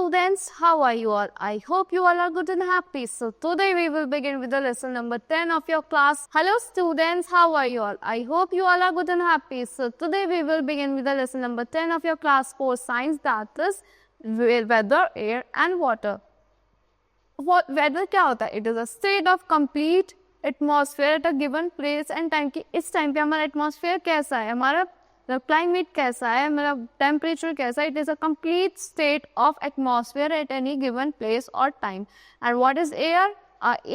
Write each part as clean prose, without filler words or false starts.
students, how are you all? I hope you all are good and happy. So today we will begin with the lesson number 10 of your class. Hello students, how are you all? I hope you all are good and happy. So today we will begin with the lesson number 10 of your class 4 science, that is weather, air and water. What weather क्या होता है? It is a state of complete atmosphere at a given place and time. कि इस time पे हमारा atmosphere कैसा है, हमारा क्लाइमेट कैसा है, मतलब टेम्परेचर कैसा है. It is a complete state of atmosphere at any given place और time. And what is air?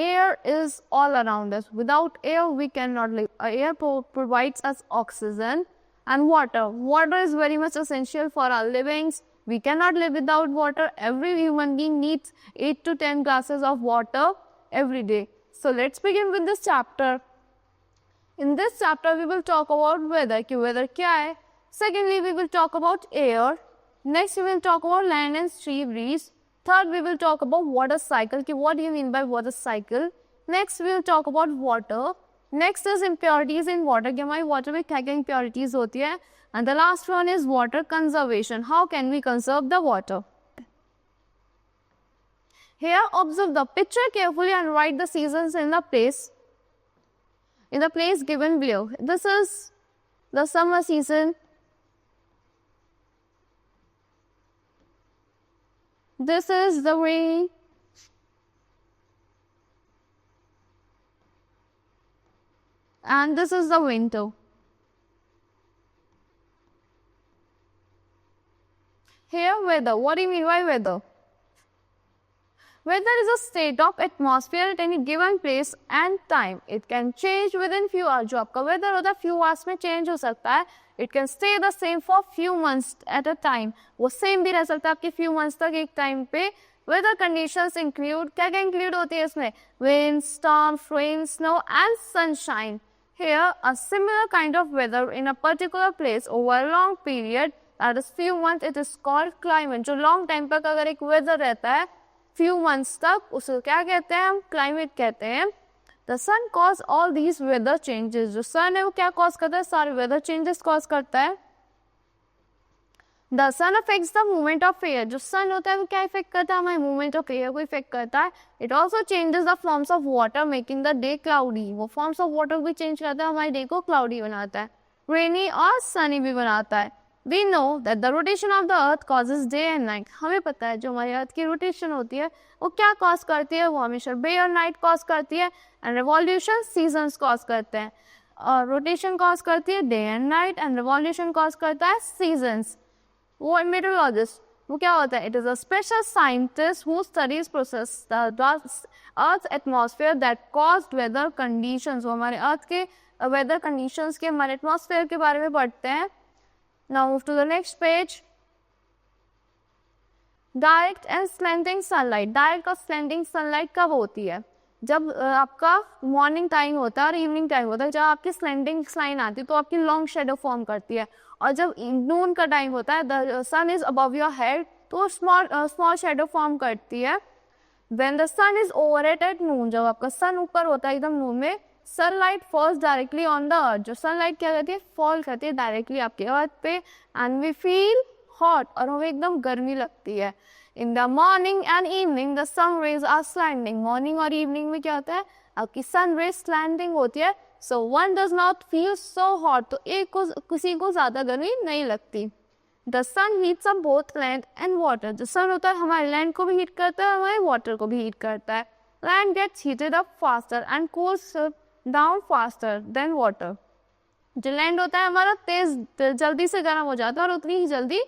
Air is all around us. Without air we cannot live. Air provides us oxygen and water. Water is very much essential for our livings. We cannot live without water. Every human being needs 8 to 10 glasses of water every day. So let's begin with this chapter. In this chapter, we will talk about weather. कि weather क्या है? Secondly, we will talk about air. Next, we will talk about land and sea breeze. Third, we will talk about water cycle. कि what do you mean by water cycle? Next, we will talk about water. Next is impurities in water. कि हमारी water में क्या क्या impurities होती है? And the last one is water conservation. How can we conserve the water? Here, observe the picture carefully and write the seasons in the place. In the place given below. This is the summer season. This is the rain. And this is the winter. Here weather. What do you mean by weather? Weather is a state of atmosphere at any given place and time. It can change within few hours. जो आपका weather होता है few hours में change हो सकता है. It can stay the same for few months at a time. वो same भी रह सकता है आपके few months तक एक time पे. Weather conditions include, क्या क्या include होती है इसमें? Wind, storm, rain, snow and sunshine. Here a similar kind of weather in a particular place over a long period, that is few months, it is called climate. जो long time तक अगर एक weather रहता है few months तक, उसे क्या कहते हैं हम? क्लाइमेट कहते हैं. The sun cause all these weather changes. जो sun है वो क्या cause करता है? सारे weather changes cause करता है. The sun affects the movement of air. जो sun होता है वो क्या effect करता है? हमारे movement of air को effect करता है. It also changes the forms of water, making the day cloudy. वो forms of water भी change करता है, हमारे day को cloudy बनाता है. Rainy और sunny भी बनाता है. We know that the rotation of the earth causes day and night. हमें पता है जो हमारी अर्थ की रोटेशन होती है वो क्या कॉज करती है? वो हमेशा डे और नाइट कॉज करती है. एंड रिवॉल्यूशन सीजन्स कॉज करते हैं. और रोटेशन कॉज करती है day and night and revolution cause करता है सीजन्स. वो मेट्रोलॉजिस्ट वो क्या होता है? It is a special scientist who studies process the earth atmosphere that caused weather conditions. वो हमारे अर्थ के वेदर कंडीशंस के हमारे एटमॉस्फेयर के बारे में पढ़ते हैं. Now move to the next page. Direct and slanting sunlight. Direct और slanting sunlight कब होती है? जब आपका मॉर्निंग टाइम होता है और इवनिंग टाइम होता है. जब आपकी स्लैंटिंग लाइन आती है तो आपकी लॉन्ग शेडो फॉर्म करती है. और जब नून का टाइम होता है, the sun is above your head, तो स्मॉल शेडो फॉर्म करती है. When the sun is overhead at noon, जब आपका सन ऊपर होता है एकदम नून में, sunlight falls directly on the earth. जो सनलाइट क्या करती है? फॉल करती है डायरेक्टली आपके अर्थ पे. एंड वी फील हॉट, और हमें एकदम गर्मी लगती है. In the morning and evening the sun rays are slanting. Morning और इवनिंग में क्या होता है? आपकी सन रेज स्लैंडिंग होती है. So one does not feel so hot. तो एक को किसी को ज्यादा गर्मी नहीं लगती. The sun heats up both land and water. जो सन होता है हमारे लैंड को भी हीट करता है, हमारे वाटर को भी हीट करता है. Land gets heated up faster and cools down faster than water. जो लैंड होता है हमारा तेज जल्दी से गर्म हो जाता है और उतनी ही जल्दी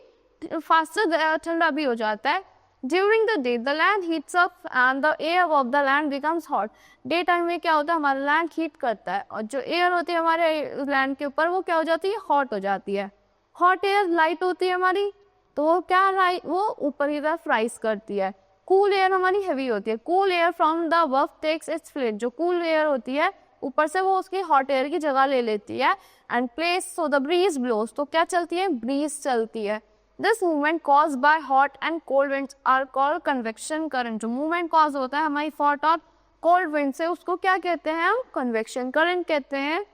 फास्टर ठंडा भी हो जाता है. During the day the land heats up and the air of the land becomes hot. Day time में क्या होता है? हमारा लैंड हीट करता है और जो एयर होती है हमारे लैंड के ऊपर वो क्या हो जाती है? हॉट हो जाती है. हॉट एयर लाइट होती है हमारी, तो वो क्या वो ऊपर की तरफ राइज करती है. कूल एयर हमारी हैवी होती है. कूल एयर फ्रॉम द बर्फ टेक्स इट्स प्लेस. जो कूल एयर होती है ऊपर से वो उसकी हॉट एयर की जगह ले लेती है. And place so the breeze blows. तो क्या चलती है? ब्रीज चलती है. This movement cause by hot and cold winds are called convection current. जो मूवमेंट कॉज होता है हमारी हॉट और कोल्ड विंड से उसको क्या कहते हैं हम? कन्वेक्शन करंट कहते हैं.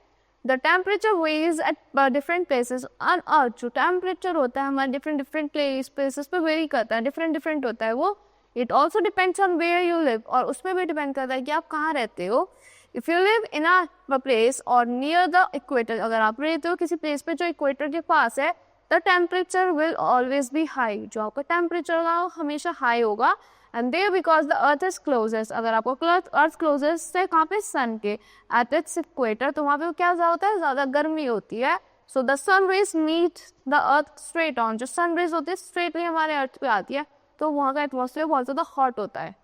The temperature varies at different places on earth. जो टेम्परेचर होता है हमारे डिफरेंट डिफरेंट प्लेसेस पे वेरी करता है, डिफरेंट डिफरेंट होता है वो. It also depends on where you live, और उसमें भी डिपेंड करता है कि आप कहाँ रहते हो. If you live in a place और नियर द इक्वेटर, अगर आप रहते हो किसी प्लेस पे जो इक्वेटर के पास है, the temperature will always be high. जो आपका टेम्परेचर होगा वो हमेशा हाई होगा. And there because the earth is closest, अगर आपको अर्थ क्लोजेस्ट है कहाँ पे, सन के एट इट्स इक्वेटर, तो वहाँ पे क्या होता है, ज़्यादा गर्मी होती है. So the sun rays meet the earth straight on. जो सन रेज होती है स्ट्रेटली हमारे अर्थ पे आती है, तो वहाँ का एटमॉस्फेयर बहुत ज़्यादा हॉट होता है.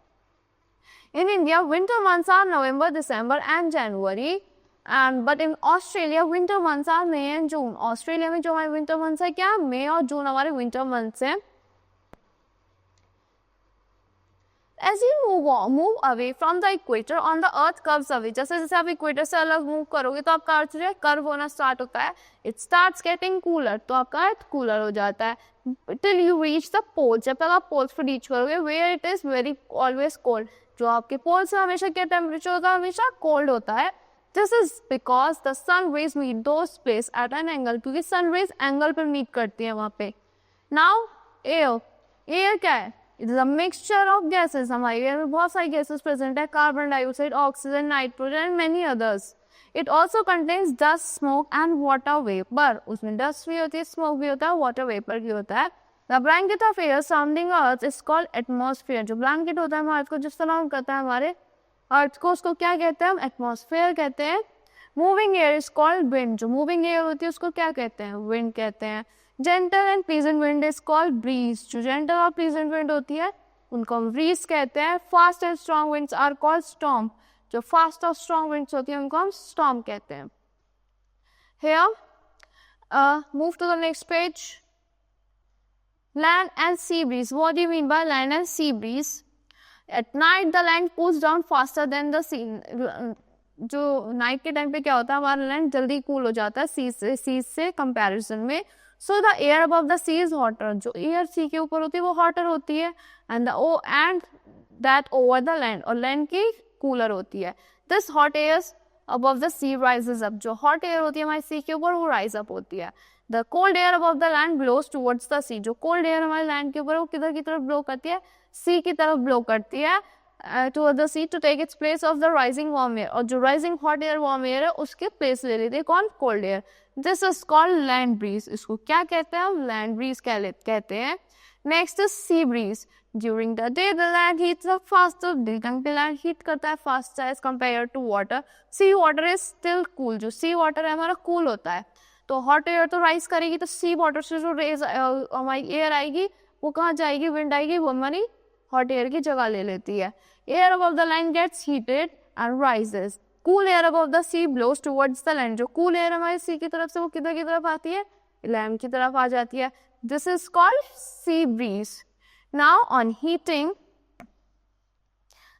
In India, winter months are November, December and January. But in Australia, winter months are May and June. Australia में जो हमारे winter months है क्या, May और June हमारे winter months हैं. As you move away from the equator, on the earth curves away. जैसे जैसे आप इक्वेटर से अलग मूव करोगे तो आपका अर्थ जो है कर्व होना स्टार्ट होता है. It starts getting cooler, तो आपका अर्थ कूलर हो जाता है. Till you reach the poles, जब तक आप पोल्स पर रीच करोगे, where it is very always cold. जो आपके पोल से हमेशा क्या टेम्परेचर होता है, हमेशा कोल्ड होता है. This is because the sun rays meet those place at an angle, क्योंकि सन रेज एंगल पर मीट करती है वहाँ पे. नाउ एयर, एयर क्या है, it is a mixture of gases. हमारे एयर में बहुत सारी गैसेस प्रेजेंट है, carbon dioxide, oxygen, nitrogen and many others. It also contains dust, smoke and water vapour. उसमें डस्ट भी होती है, स्मोक भी होता है, वाटर वेपर भी होता है. The blanket of air surrounding Earth is called atmosphere. जो ब्लैंकेट होता है हमारे अर्थ को, जो सराउंड करता है हमारे अर्थ को, उसको क्या कहते हैं हम, एटमॉस्फेयर कहते हैं. Moving air is called wind. जो मूविंग एयर होती है उसको क्या कहते हैं, विंड कहते हैं. Gentle and pleasant wind is called breeze. जो जेंटल और प्लीजेंट विंड होती है उनको हम ब्रीज कहते हैं. Fast and strong winds are called storm. जो फास्ट और स्ट्रॉन्ग विंड्स होती है उनको हम स्टॉर्म कहते हैं. Here, move to the next page. Land and sea breeze. What do you mean by land and sea breeze? At night the land cools down faster than the sea. जो night के time पे क्या होता है, हमारा land जल्दी cool हो जाता है सी से कंपैरिजन में. So the air above the sea is hotter. जो एयर सी के ऊपर होती है वो हॉटर होती है. And that over the land, और लैंड की कूलर होती है. This hot air above the sea rises up. जो हॉट एयर होती है हमारी सी के ऊपर वो राइज अप होती है. The cold air above the land blows towards the sea. जो cold air हमारे लैंड के ऊपर वो किधर की तरफ ब्लो करती है, सी की तरफ ब्लो करती है, towards the sea to take its place of the rising warm air. और जो rising hot air warm air है उसके प्लेस ले लेती है कौन, cold air. This is called land breeze. इसको क्या कहते हैं हम, land breeze कहते हैं. Next is sea breeze. During the day the land heats up faster. Day time पे land heat करता है faster as compared to water. Sea water is still cool. जो sea water है हमारा cool होता है. तो हॉट एयर तो राइज करेगी, तो सी वाटर से जो रेज हमारी एयर आएगी वो कहाँ जाएगी, विंड आएगी, वो हमारी हॉट एयर की जगह ले लेती है. Air above the land gets heated and rises. Cool air above the sea blows towards the land. जो कूल एयर हमारी सी की तरफ से वो किधर की तरफ आती है, लैंड की तरफ आ जाती है. This is called sea breeze. Now on heating,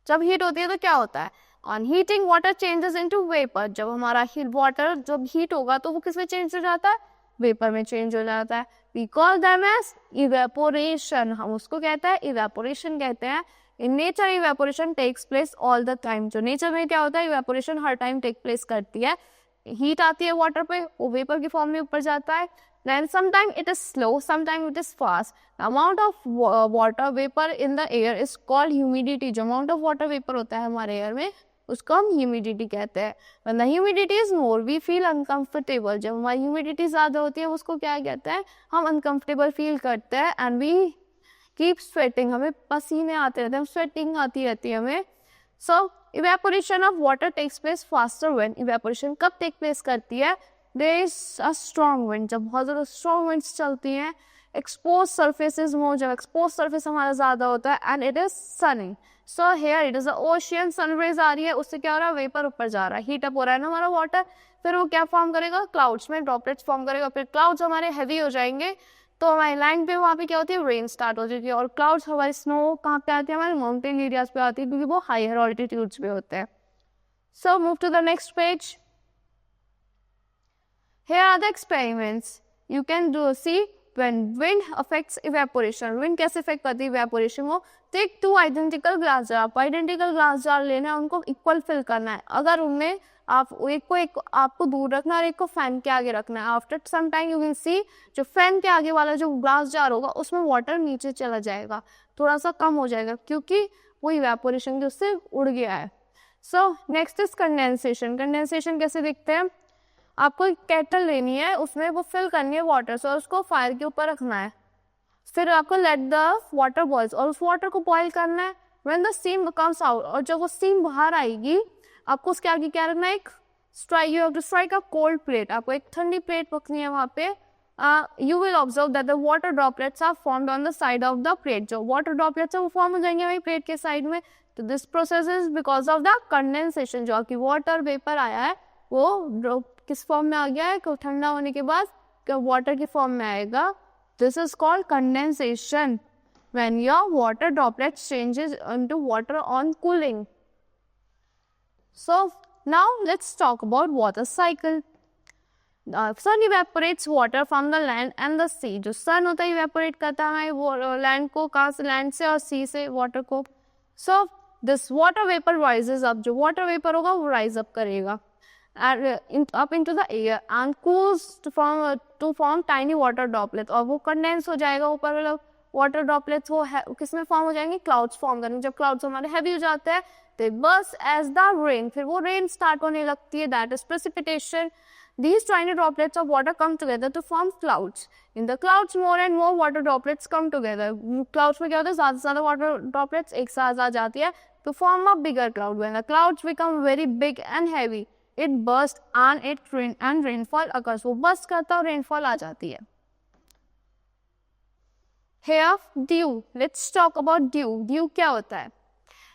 जब हीट होती है तो क्या होता है, on heating water changes into vapour. जब हमारा वाटर जब हीट होगा तो वो किस में चेंज हो जाता है, वेपर में चेंज हो जाता है. We call them as evaporation. हम उसको कहते हैं इवेपोरेशन कहते हैं. In nature evaporation takes place all the time. जो नेचर में क्या होता है, इवेपोरेशन हर टाइम टेक प्लेस करती है. हीट आती है वाटर पे, वो वेपर की फॉर्म में ऊपर जाता है. Then sometime it is slow, sometime it is fast. The amount of water vapor in the air is called humidity. जो amount of water vapor होता है हमारे एयर में उसको हम ह्यूमिडिटी कहते हैं. When the humidity is more, we feel uncomfortable. जब हमारी ह्यूमिडिटी ज़्यादा होती है उसको क्या कहते हैं, हम अनकम्फर्टेबल फील करते हैं. एंड वी कीप स्वेटिंग, हमें पसीने आते रहते हैं, स्वेटिंग आती रहती है हमें. So evaporation of water takes place faster. When evaporation कब टेक प्लेस करती है, there is a strong wind. जब बहुत ज़्यादा स्ट्रॉन्ग विंड्स चलती हैं. Expose surface is more. जब एक्सपोज सर्फेस हमारा ज़्यादा होता है. And it is sunny. So here it is a ocean. Sunrays आ रही है, उससे क्या हो रहा है, वेपर ऊपर जा रहा है, हीट अप हो रहा है ना हमारा वाटर. फिर वो क्या फॉर्म करेगा, क्लाउड्स में ड्रॉपलेट्स फॉर्म करेगा. फिर क्लाउड्स हमारे हैवी हो जाएंगे तो हमारी लैंड पे वहाँ पे क्या होती है, रेन स्टार्ट हो जाती है. और क्लाउड्स हमारी स्नो कहाँ पे आती है, हमारे माउंटेन एरियाज पे आती है क्योंकि वो हायर ऑल्टीट्यूड्स पे होते हैं. So move to the next page. Here are the experiments. You can see when wind affects evaporation. Wind कैसे affect करती है evaporation को. Take two identical glass jar. आपको identical glass jar लेना है, उनको equal fill करना है. अगर उनमें आप एक आपको दूर रखना है और एक को फैन के आगे रखना है. After some time you will see जो फैन के आगे वाला जो ग्लास जार होगा उसमें वाटर नीचे चला जाएगा, थोड़ा सा कम हो जाएगा क्योंकि वो इवेपोरेशन जो उससे उड़ गया है. So next is condensation. Condensation कैसे दिखते हैं? आपको एक केटल लेनी है, उसमें वो फिल करनी है वाटर से और उसको फायर के ऊपर रखना है. फिर आपको लेट द वाटर बॉइल्स और उस वाटर को बॉईल करना है. When the steam comes out और जब वो स्टीम बाहर आएगी आपको उसके आगे क्या रखना है? एक strike, you have to strike a cold plate. आपको एक ठंडी प्लेट पकड़नी है वहाँ पे. You will observe that the water droplets are formed on the side of the plate. जो water droplets है वो form हो जाएंगे वही plate के side में. तो this process is because of the condensation. जो आपकी water vapor आया है वो किस फॉर्म में आ गया है? ठंडा होने के बाद वाटर की फॉर्म में आएगा. This is called condensation. When your water droplets changes into water on cooling. So now let's talk about water cycle. Sun evaporates water from the land and the sea. जो sun होता है evaporate करता है वो land को, कहाँ से? land से और sea से water को. So this water vapor rises up. जो water vapor होगा वो rise up करेगा up into the air and cools to form tiny water droplets. और वो condense हो जाएगा ऊपर वाला water droplets वो किसमें form हो जाएंगे? clouds form करेंगे. जब clouds हमारे heavy हो जाते हैं they burst as the rain. फिर वो rain start होने लगती है, that is precipitation. These tiny droplets of water come together to form clouds. In the clouds, more and more water droplets come together. Clouds में क्या होता है? ज़्यादा से ज़्यादा water droplets एक साथ आ जाती है to form a bigger cloud. When the clouds become very big and heavy, it bursts and rainfall occurs. वो burst करता है और rainfall आ जाती है. Here, dew. Let's talk about dew. Dew क्या होता है?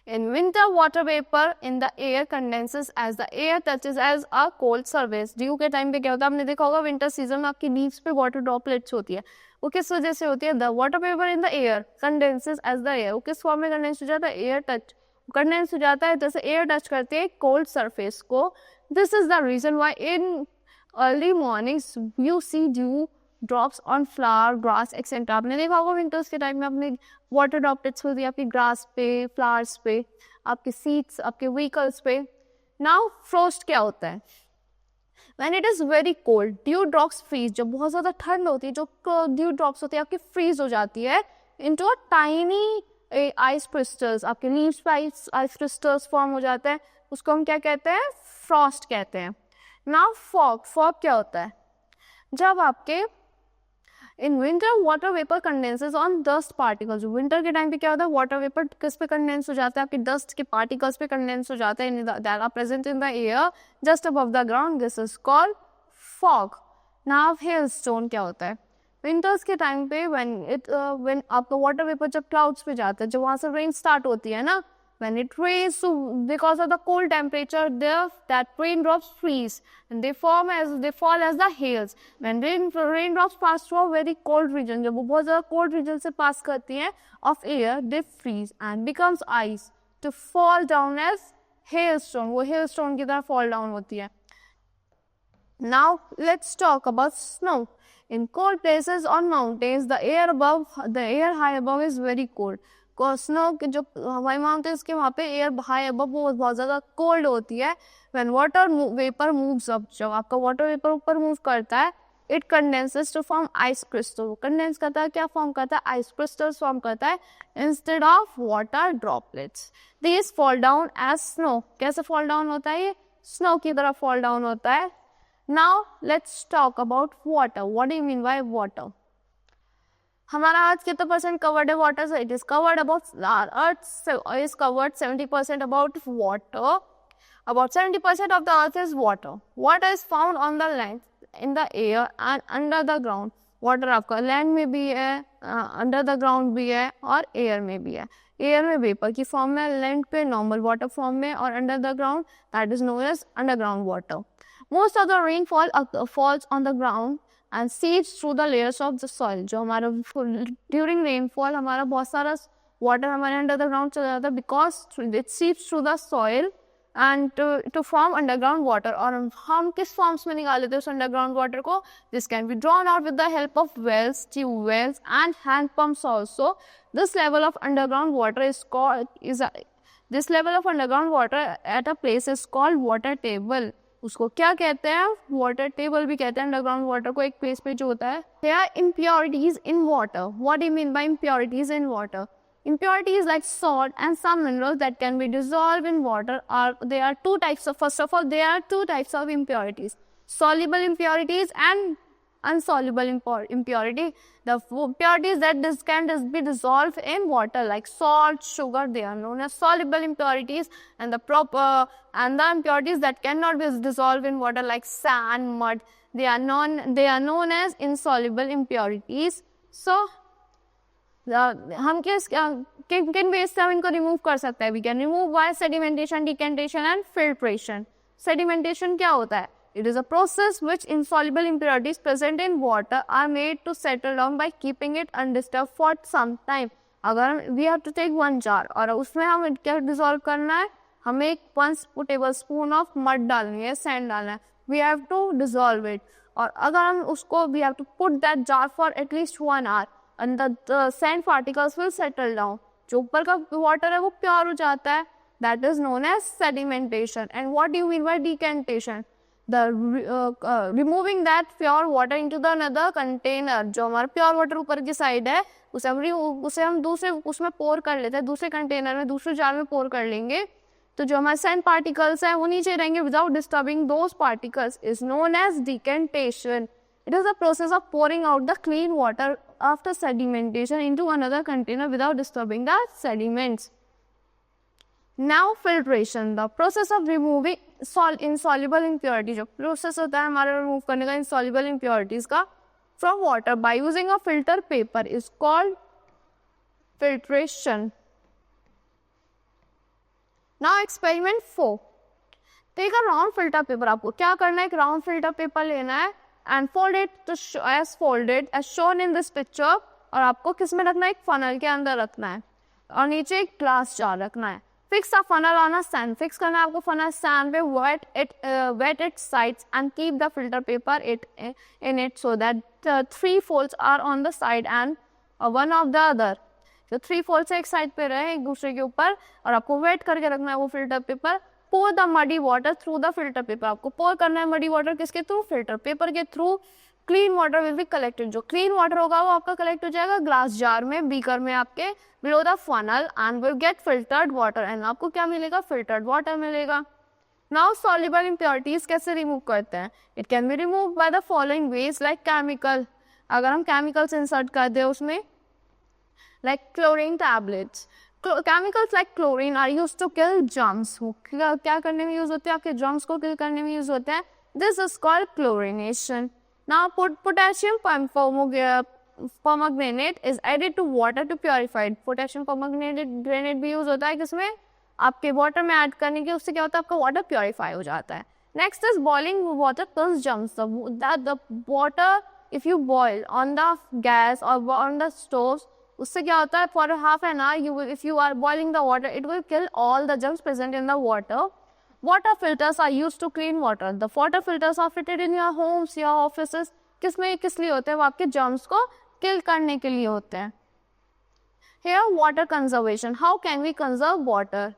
In winter, water vapor in the air condenses as the air touches as a cold surface. Dew के टाइम पे क्या होता है? आपने देखा होगा विंटर सीजन में आपकी लीव्स पे वाटर ड्रॉपलेट्स होती है. वो किस वजह से होती है? The water vapor in the air condenses as the air. वो किस फॉर्म में कंडेंस हो जाता है? एयर टच कंडेंस हो जाता है. जैसे एयर टच करती है कोल्ड सरफेस को. This is the reason why in early mornings you see dew drops on flower, grass, etc. आपने देखा होगा विंटर्स के टाइम में आपने वाटर ड्रॉपलेट्स होती है आपकी ग्रास पे, फ्लावर्स पे, आपके सीड्स, आपके व्हीकल्स पे. नाउ फ्रोस्ट क्या होता है? When it is very cold, dew drops freeze. जब बहुत ज़्यादा ठंड होती है जो dew drops होती है आपकी फ्रीज हो जाती है into a tiny ice crystals. आपके लीव्स पे ice crystals फॉर्म हो जाते हैं. उसको हम क्या कहते हैं? फ्रॉस्ट कहते हैं. नाउ फॉग क्या होता है? जब आपके in winter water vapour condenses on dust particles. Winter के टाइम पे क्या होता है? वाटर वेपर किस पे कंडेंस हो जाता है? आपके डस्ट के पार्टिकल्स पे कंडेंस हो जाता है that are present in the air just above the ground. This is called fog. Now hailstone क्या होता है? विंटर्स के टाइम पे व्हेन आपका वाटर वेपर जब क्लाउड्स पे जाता है, जब वहाँ से रेन स्टार्ट होती है ना, when it rains, so because of the cold temperature there that raindrops freeze and they fall as the hails. When raindrops pass through a very cold region, जब वो बहुत ज़्यादा cold region से pass करती हैं of air, they freeze and becomes ice to fall down as hailstone. वो hailstone की तरह fall down होती है. Now let's talk about snow. In cold places on mountains, the air high above is very cold. Snow के जो high mountains के वहाँ पे एयर हाई अबव वो बहुत ज़्यादा कोल्ड होती है. When water vapour moves up, जब आपका वाटर वेपर ऊपर मूव करता है, it condenses to form ice crystal. Condense करता है, क्या फॉर्म करता है? आइस क्रिस्टल्स फॉर्म करता है instead of water droplets. This fall down as snow. कैसे फॉल डाउन होता है? ये स्नो की तरह फॉल डाउन होता है. Now let's talk about water. What do you mean by water? हमारा अर्थ कितना परसेंट कवर्ड है वाटर से? It is covered about earth is covered 70% about water. About 70% of the earth is water. Water is found on the land, in the air and under the ground. Water आपका land में भी है, under the ground भी है और air में भी है. Air में vapor की form में, land पे normal water form में और under the ground that is known as underground water. Most of the rainfall falls on the ground and seeps through the layers of the soil. जो हमारा during rainfall हमारा बहुत सारा water हमारे under the ground चला जाता है because it seeps through the soil and to form underground water. और हम किस forms में निकाल लेते हैं उस underground water को? This can be drawn out with the help of wells, tube wells and hand pumps also. This level of underground water this level of underground water at a place is called water table. उसको क्या कहते हैं, water table भी कहते हैं। Underground water को एक place पे जो होता है। There are impurities in water. What do you mean by impurities in water? Impurities like salt and some minerals that can be dissolved in water there are two types of, first of all, there are two types of impurities: soluble impurities and unsoluble impurity. The impurities that can be dissolved in water like salt, sugar, they are known as soluble impurities, and the impurities that cannot be dissolved in water like sand, mud, they are known as insoluble impurities. So हम किन base से हम इनको remove कर सकते हैं? We can remove by sedimentation, decantation and filtration. Sedimentation क्या होता है? It is a process which insoluble impurities present in water are made to settle down by keeping it undisturbed for some time. अगर we have to take one jar और उसमें हम क्या dissolve करना है, हमें एक 1 tablespoon ऑफ मड डालनी है, सैंड डालना है, we have to dissolve it. और अगर हम उसको we have to put that jar for at least 1 hour and the sand particles will settle down. जो ऊपर का वाटर है वो प्योर हो जाता है, that is known as sedimentation. And what do you mean by decantation? The removing that pure water into the another container. जो हमारा प्योर वाटर ऊपर की साइड है उसे हम दूसरे उसमें पोर कर लेते हैं, दूसरे कंटेनर में, दूसरे जार में पोर कर लेंगे, तो जो हमारे सैंड पार्टिकल्स हैं वो नीचे रहेंगे without disturbing those particles, is known as decantation. It is a process of pouring out the clean water after sedimentation into another container without disturbing the sediments. Now filtration, the process of removing insoluble impurities. जो process होता है हमारा remove करने का insoluble impurities का from water by using a filter paper is called filtration. Now experiment 4. Take a round filter paper. आपको क्या करना है? एक round filter paper लेना है and fold it as shown in this picture. और आपको किस में रखना है? एक funnel के अंदर रखना है और नीचे एक glass jar रखना है. Fix the funnel on a stand. Fix करना है आपको funnel stand पे, wet its sides and keep the filter paper in it so that 3 folds are on the side and one of the other. तो 3 folds एक side पे रहे एक दूसरे के ऊपर और आपको वेट करके रखना है वो filter paper. Pour the muddy water through the filter paper. आपको pour करना है muddy water किसके थ्रू? फिल्टर पेपर के through. Clean water will be collected. जो clean water होगा वो आपका कलेक्ट हो जाएगा ग्लास जार में, बीकर में आपके below the funnel and will get filtered water. and आपको क्या मिलेगा? filtered water मिलेगा. Now soluble impurities कैसे रिमूव करते हैं? It can be removed by the following ways like chemical. अगर हम chemicals insert कर दें उसमें like chlorine tablets. Chemicals like chlorine are used to kill germs. क्या करने में यूज होते हैं? आपके germs को kill करने में यूज होते हैं. This is called chlorination. Now potassium permanganate is added to water to purify it. Potassium permanganate भी यूज होता है किसमें? आपके वाटर में ऐड करने के, उससे क्या होता है? आपका वाटर प्योरीफाई हो जाता है. Next is boiling water kills germs. The water if you boil on the gas or on the stoves, उससे क्या होता है? For half an hour, if you are boiling the water, it will kill all the germs present in the water. Water filters are used to clean water. The water filters are fitted in your homes, your offices. किस लिए होते हैं? वो आपके germs को kill करने के लिए होते हैं. Here, water conservation. How can we conserve water?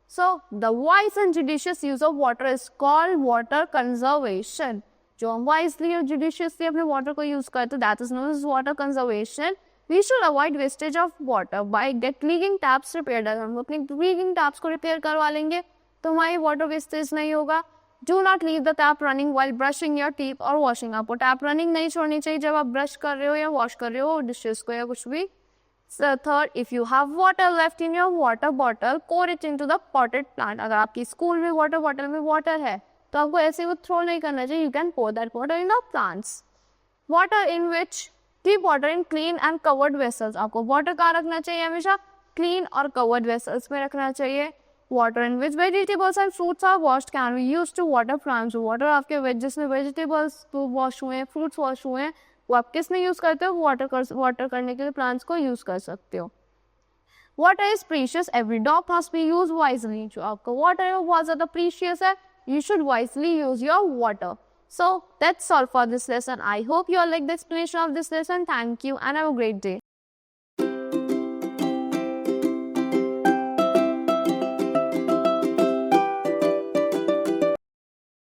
So, the wise and judicious use of water is called water conservation. जो हम wisely और judiciously अपने water को use करते हैं, that is known as water conservation. We should avoid wastage of water by get leaking taps repaired. अगर हम अपनी leaking taps को repair करवा लेंगे तो हमारी water wastage नहीं होगा. Do not leave the tap running while brushing your teeth or washing. आपको tap running नहीं छोड़नी चाहिए जब आप brush कर रहे हो या wash कर रहे हो dishes को या कुछ भी. So third, if you have water left in your water bottle, pour it into the potted plant. अगर आपकी स्कूल में water bottle में water है तो आपको ऐसे वो throw नहीं करना चाहिए. You can pour that water in the plants. Water in which keep water in clean and covered vessels. आपको water कहाँ रखना चाहिए? हमेशा clean और covered vessels में रखना चाहिए. Water in which vegetables and fruits are washed can be used to water plants. Water आपके जिसमें vegetables wash हुए हैं, fruits wash हुए हैं, वो आप किस में यूज करते हो? वाटर करने के लिए प्लांट्स को यूज कर सकते हो. Water is precious. Every drop must be used wisely. जो आपका water है वो बहुत ज़्यादा precious है. You should wisely use your water. So that's all for this lesson. I hope you all like the explanation of this lesson. Thank you and have a great day.